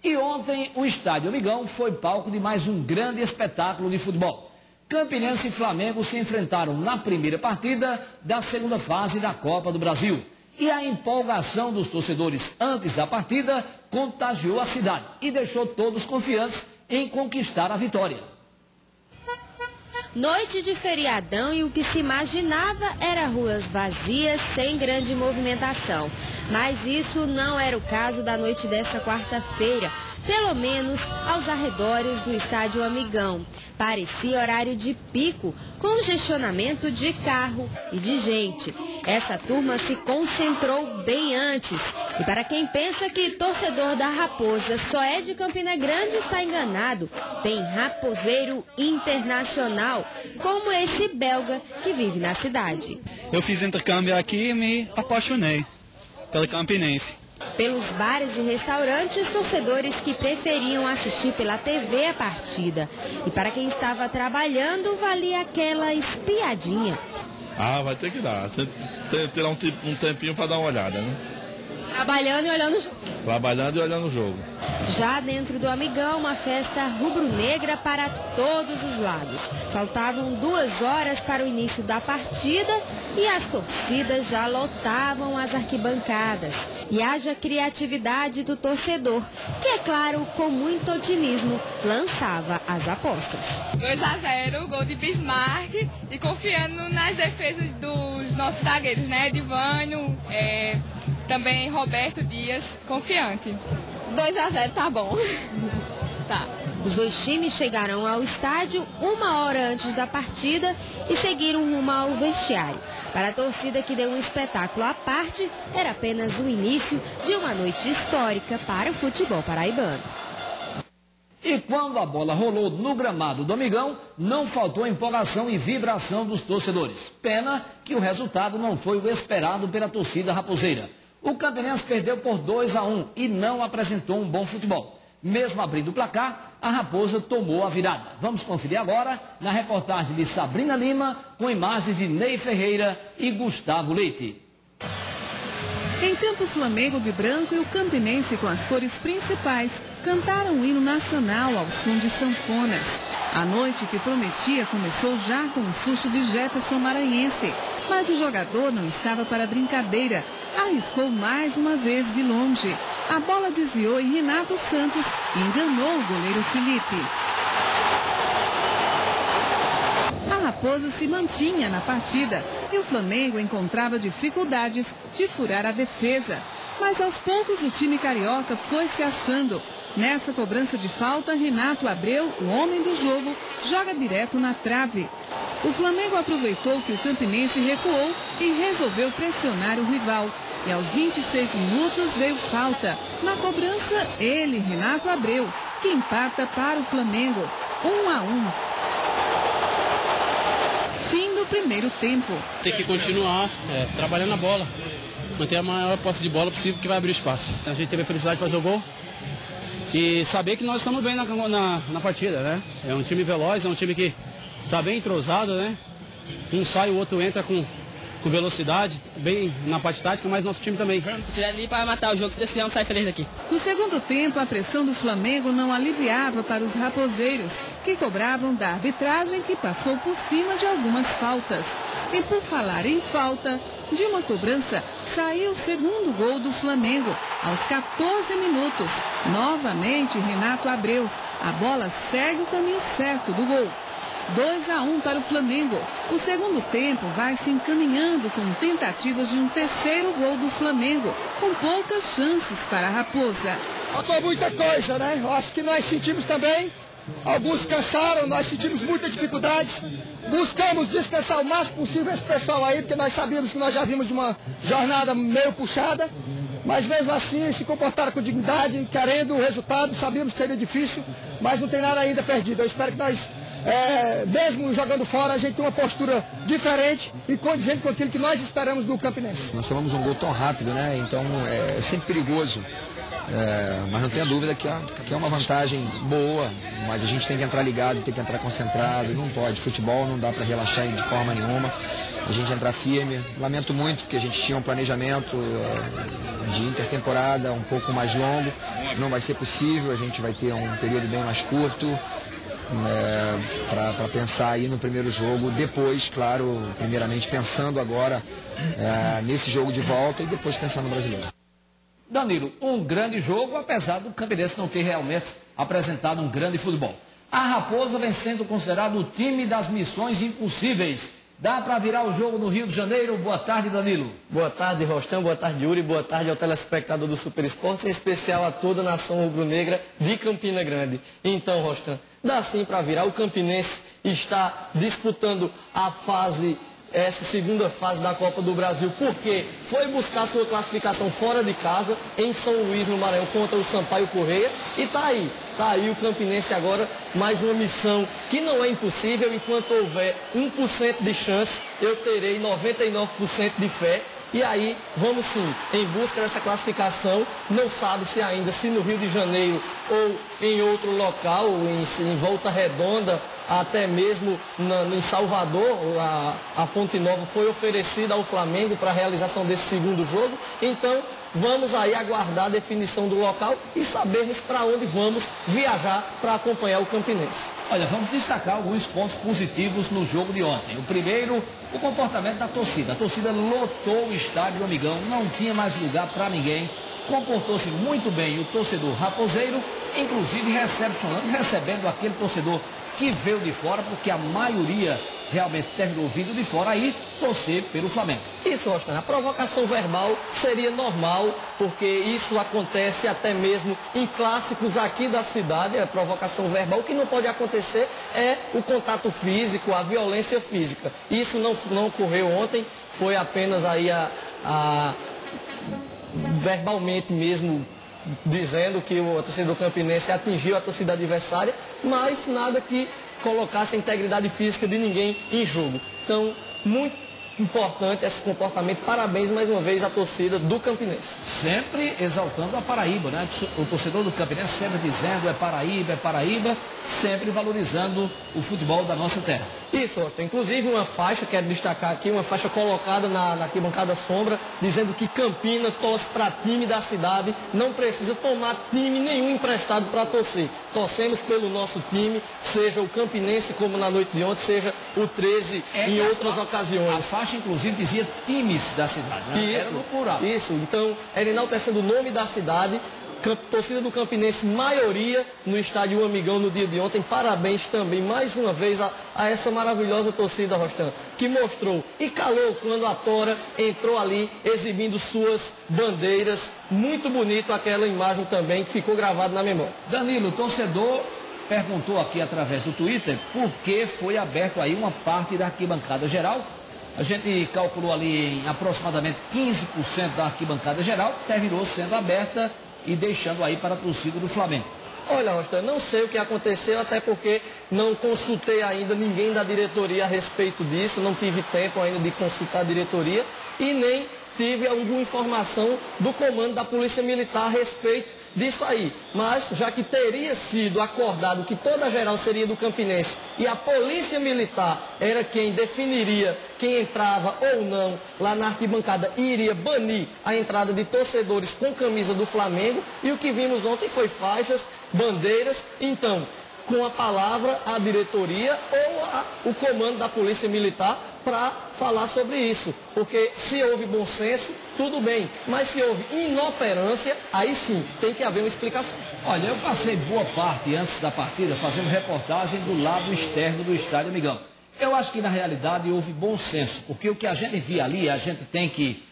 E ontem o Estádio Amigão foi palco de mais um grande espetáculo de futebol. Campinense e Flamengo se enfrentaram na primeira partida da segunda fase da Copa do Brasil. E a empolgação dos torcedores antes da partida contagiou a cidade e deixou todos confiantes em conquistar a vitória. Noite de feriadão e o que se imaginava era ruas vazias, sem grande movimentação. Mas isso não era o caso da noite dessa quarta-feira, pelo menos aos arredores do Estádio Amigão. Parecia horário de pico, congestionamento de carro e de gente. Essa turma se concentrou bem antes. E para quem pensa que torcedor da Raposa só é de Campina Grande, está enganado. Tem raposeiro internacional, como esse belga que vive na cidade. Eu fiz intercâmbio aqui e me apaixonei pelo Campinense. Pelos bares e restaurantes, torcedores que preferiam assistir pela TV a partida. E para quem estava trabalhando, valia aquela espiadinha. Ah, vai ter que dar. Você tem que tirar um tempinho para dar uma olhada, né? Trabalhando e olhando o jogo. Trabalhando e olhando o jogo. Já dentro do Amigão, uma festa rubro-negra para todos os lados. Faltavam 2 horas para o início da partida e as torcidas já lotavam as arquibancadas. E haja criatividade do torcedor, que, é claro, com muito otimismo, lançava as apostas. 2-0, gol de Bismarck, e confiando nas defesas dos nossos zagueiros, né? Edivânio, também Roberto Dias, confiante. 2-0, tá bom. Tá. Os dois times chegaram ao estádio 1 hora antes da partida e seguiram rumo ao vestiário. Para a torcida, que deu um espetáculo à parte, era apenas o início de uma noite histórica para o futebol paraibano. E quando a bola rolou no gramado do Amigão, não faltou empolgação e vibração dos torcedores. Pena que o resultado não foi o esperado pela torcida raposeira. O Campinense perdeu por 2-1 e não apresentou um bom futebol. Mesmo abrindo o placar, a Raposa tomou a virada. Vamos conferir agora na reportagem de Sabrina Lima, com imagens de Ney Ferreira e Gustavo Leite. Em campo, o Flamengo de branco e o Campinense com as cores principais cantaram o hino nacional ao som de sanfonas. A noite que prometia começou já com um susto de Jefferson Maranhense, mas o jogador não estava para brincadeira. Arriscou mais uma vez de longe. A bola desviou em Renato Santos e enganou o goleiro Felipe. A Raposa se mantinha na partida e o Flamengo encontrava dificuldades de furar a defesa. Mas aos poucos o time carioca foi se achando. Nessa cobrança de falta, Renato Abreu, o homem do jogo, joga direto na trave. O Flamengo aproveitou que o Campinense recuou e resolveu pressionar o rival. E aos 26 minutos veio falta. Na cobrança, ele, Renato Abreu, que empata para o Flamengo. 1-1. Fim do primeiro tempo. Tem que continuar trabalhando a bola. Manter a maior posse de bola possível, que vai abrir espaço. A gente teve a felicidade de fazer o gol. E saber que nós estamos bem na partida, né? É um time veloz, é um time que está bem entrosado, né? Um sai, o outro entra com velocidade, bem na parte tática, mas nosso time também. Se tiver ali para matar o jogo, se decidimos sair feliz daqui. No segundo tempo, a pressão do Flamengo não aliviava para os raposeiros, que cobravam da arbitragem, que passou por cima de algumas faltas. E por falar em falta, de uma cobrança, saiu o segundo gol do Flamengo, aos 14 minutos. Novamente, Renato Abreu. A bola segue o caminho certo do gol. 2-1 para o Flamengo. O segundo tempo vai se encaminhando com tentativas de um terceiro gol do Flamengo, com poucas chances para a Raposa. Faltou muita coisa, né? Eu acho que nós sentimos também. Alguns cansaram, nós sentimos muitas dificuldades. Buscamos descansar o máximo possível esse pessoal aí, porque nós sabíamos que nós já vimos de uma jornada meio puxada. Mas mesmo assim se comportaram com dignidade, querendo o resultado. Sabíamos que seria difícil, mas não tem nada ainda perdido. Eu espero que nós, mesmo jogando fora, a gente tenha uma postura diferente e condizente com aquilo que nós esperamos do Campinense. Nós tomamos um gol tão rápido, né? Então é sempre perigoso. Mas não tenha dúvida que é uma vantagem boa, mas a gente tem que entrar ligado, tem que entrar concentrado, não pode. Futebol não dá para relaxar de forma nenhuma. a gente entrar firme. Lamento muito porque a gente tinha um planejamento de intertemporada um pouco mais longo. Não vai ser possível, a gente vai ter um período bem mais curto para pensar aí no primeiro jogo. Depois, claro, primeiramente pensando agora nesse jogo de volta e depois pensando no brasileiro. Danilo, um grande jogo, apesar do Campinense não ter realmente apresentado um grande futebol. A Raposa vem sendo considerado o time das missões impossíveis. Dá para virar o jogo no Rio de Janeiro? Boa tarde, Danilo. Boa tarde, Rostão. Boa tarde, Yuri. Boa tarde ao telespectador do Super Esportes, em especial a toda a nação rubro-negra de Campina Grande. Então, Rostão, dá sim para virar. O Campinense está disputando essa segunda fase da Copa do Brasil, porque foi buscar sua classificação fora de casa, em São Luís, no Maranhão, contra o Sampaio Corrêa, e tá aí o Campinense agora, mais uma missão que não é impossível. Enquanto houver 1% de chance, eu terei 99% de fé. E aí, vamos sim, em busca dessa classificação. Não sabe se ainda, se no Rio de Janeiro ou em outro local, em Volta Redonda, até mesmo em Salvador, a Fonte Nova foi oferecida ao Flamengo para a realização desse segundo jogo. Então, vamos aí aguardar a definição do local e sabermos para onde vamos viajar para acompanhar o Campinense. Olha, vamos destacar alguns pontos positivos no jogo de ontem. O primeiro, o comportamento da torcida. A torcida lotou o estádio do Amigão, não tinha mais lugar para ninguém. Comportou-se muito bem o torcedor raposeiro, inclusive recebendo aquele torcedor que veio de fora, porque a maioria realmente terminou vindo de fora, aí torcer pelo Flamengo. Isso, Rostão, a provocação verbal seria normal, porque isso acontece até mesmo em clássicos aqui da cidade, a provocação verbal. O que não pode acontecer é o contato físico, a violência física. Isso não ocorreu ontem, foi apenas aí verbalmente mesmo, dizendo que o torcedor campinense atingiu a torcida adversária, mas nada que colocasse a integridade física de ninguém em jogo. Então, muito importante esse comportamento. Parabéns mais uma vez à torcida do Campinense. Sempre exaltando a Paraíba, né? O torcedor do Campinense sempre dizendo é Paraíba, sempre valorizando o futebol da nossa terra. Isso, Austin. Inclusive uma faixa, quero destacar aqui, uma faixa colocada na arquibancada sombra, dizendo que Campina torce para time da cidade, não precisa tomar time nenhum emprestado para torcer. Torcemos pelo nosso time, seja o Campinense como na noite de ontem, seja o 13 em outras ocasiões. A faixa, inclusive, dizia times da cidade, né? Isso, era no plural. Isso, então, era enaltecendo o nome da cidade. Torcida do Campinense, maioria no estádio Amigão no dia de ontem. Parabéns também, mais uma vez, a essa maravilhosa torcida, Rostan, que mostrou e calou quando a Tora entrou ali, exibindo suas bandeiras. Muito bonito aquela imagem também, que ficou gravada na memória. Danilo, o torcedor perguntou aqui através do Twitter por que foi aberto aí uma parte da arquibancada geral. A gente calculou ali em aproximadamente 15% da arquibancada geral, terminou sendo aberta e deixando aí para a torcida do Flamengo. Olha, Rostan, não sei o que aconteceu, até porque não consultei ainda ninguém da diretoria a respeito disso, não tive tempo ainda de consultar a diretoria e nem tive alguma informação do comando da Polícia Militar a respeito disso aí. Mas, já que teria sido acordado que toda a geral seria do Campinense e a Polícia Militar era quem definiria quem entrava ou não lá na arquibancada e iria banir a entrada de torcedores com camisa do Flamengo, e o que vimos ontem foi faixas, bandeiras. Então, com a palavra a diretoria ou o comando da Polícia Militar para falar sobre isso, porque se houve bom senso, tudo bem, mas se houve inoperância, aí sim, tem que haver uma explicação. Olha, eu passei boa parte antes da partida fazendo reportagem do lado externo do estádio Amigão. Eu acho que na realidade houve bom senso, porque o que a gente via ali, a gente tem que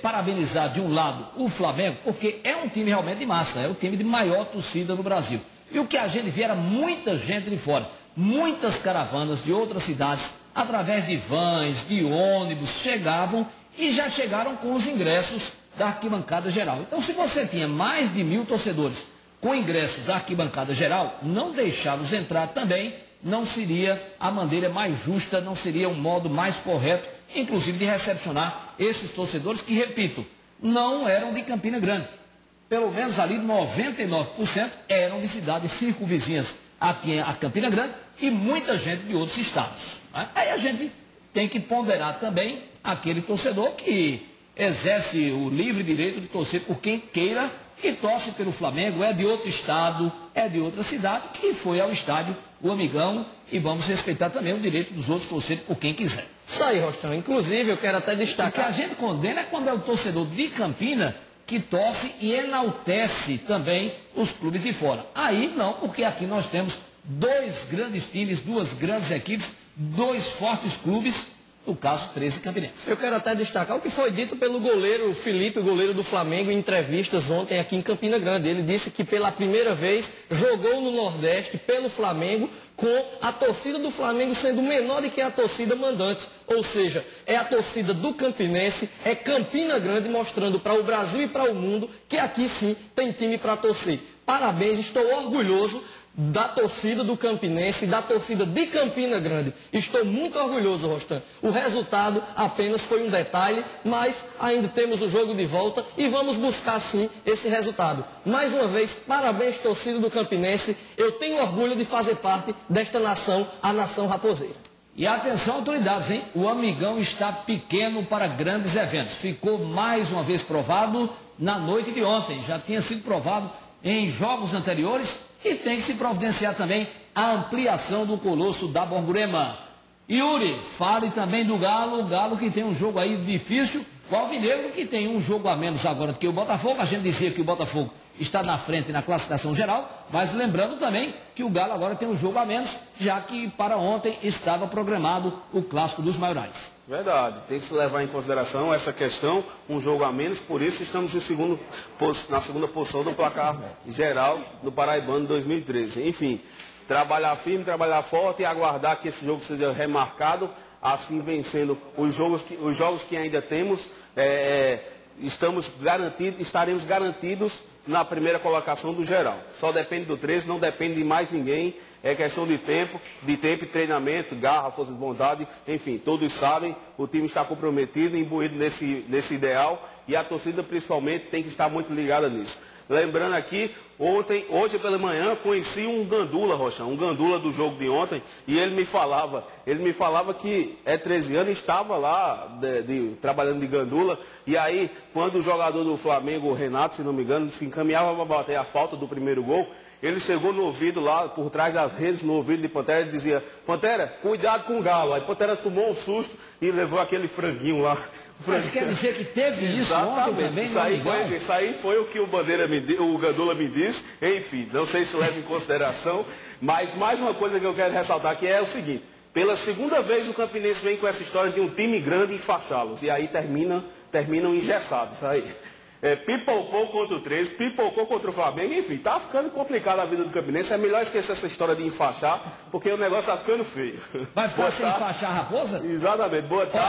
parabenizar de um lado o Flamengo, porque é um time realmente de massa, é o time de maior torcida no Brasil. E o que a gente via era muita gente de fora, muitas caravanas de outras cidades, através de vans, de ônibus, chegavam e já chegaram com os ingressos da arquibancada geral. Então, se você tinha mais de 1000 torcedores com ingressos da arquibancada geral, não deixá-los entrar também não seria a maneira mais justa, não seria um modo mais correto, inclusive de recepcionar esses torcedores que, repito, não eram de Campina Grande. Pelo menos ali 99% eram de cidades circunvizinhas aqui a Campina Grande e muita gente de outros estados. Aí a gente tem que ponderar também aquele torcedor que exerce o livre direito de torcer por quem queira e torce pelo Flamengo, é de outro estado, é de outra cidade e foi ao estádio o Amigão, e vamos respeitar também o direito dos outros torcerem por quem quiser. Isso aí, Rostão. Inclusive, eu quero até destacar... O que a gente condena é quando é o torcedor de Campina que torce e enaltece também os clubes de fora. Aí não, porque aqui nós temos dois grandes times, duas grandes equipes, dois fortes clubes, no caso 13 Campinense. Eu quero até destacar o que foi dito pelo goleiro Felipe, o goleiro do Flamengo, em entrevistas ontem aqui em Campina Grande. Ele disse que pela primeira vez jogou no Nordeste pelo Flamengo, com a torcida do Flamengo sendo menor do que a torcida mandante. Ou seja, é a torcida do Campinense, é Campina Grande mostrando para o Brasil e para o mundo que aqui sim tem time para torcer. Parabéns, estou orgulhoso da torcida do Campinense, da torcida de Campina Grande. Estou muito orgulhoso, Rostan. O resultado apenas foi um detalhe, mas ainda temos o jogo de volta e vamos buscar sim esse resultado. Mais uma vez, parabéns, torcida do Campinense. Eu tenho orgulho de fazer parte desta nação, a nação raposeira. E atenção, autoridades, hein? O Amigão está pequeno para grandes eventos. Ficou mais uma vez provado na noite de ontem. Já tinha sido provado em jogos anteriores. E tem que se providenciar também a ampliação do Colosso da Borborema. Yuri, fale também do Galo, o Galo que tem um jogo aí difícil, o Alvinegro que tem um jogo a menos agora do que o Botafogo. A gente dizia que o Botafogo está na frente na classificação geral, mas lembrando também que o Galo agora tem um jogo a menos, já que para ontem estava programado o Clássico dos Maiorais. Verdade, tem que se levar em consideração essa questão, um jogo a menos, por isso estamos na segunda posição do placar geral do Paraibano 2013. Enfim, trabalhar firme, trabalhar forte e aguardar que esse jogo seja remarcado, assim vencendo os jogos que ainda temos, estaremos garantidos na primeira colocação do geral. Só depende do 13, não depende de mais ninguém, é questão de tempo e treinamento, garra, força de vontade, enfim, todos sabem, o time está comprometido, imbuído nesse ideal e a torcida principalmente tem que estar muito ligada nisso. Lembrando aqui, hoje pela manhã, conheci um gandula, Rocha, um gandula do jogo de ontem, e ele me falava que é 13 anos, estava lá trabalhando de gandula, e aí, quando o jogador do Flamengo, o Renato, se não me engano, se encaminhava para bater a falta do primeiro gol, ele chegou no ouvido lá, por trás das redes, no ouvido de Pantera, e dizia, Pantera, cuidado com o Galo. Aí Pantera tomou um susto e levou aquele franguinho lá. Mas quer dizer que teve isso ontem também? Isso aí foi o que o Gandula me disse. Enfim, não sei se leva em consideração, mas mais uma coisa que eu quero ressaltar aqui é o seguinte. Pela segunda vez o Campinense vem com essa história de um time grande enfaixá-los. E aí terminam engessados. Aí. Pipocou contra o 13, pipocou contra o Flamengo, enfim, tá ficando complicado a vida do Campinense. É melhor esquecer essa história de enfaixar, porque o negócio tá ficando feio. Vai ficar sem enfaixar a Raposa? Exatamente, boa tarde.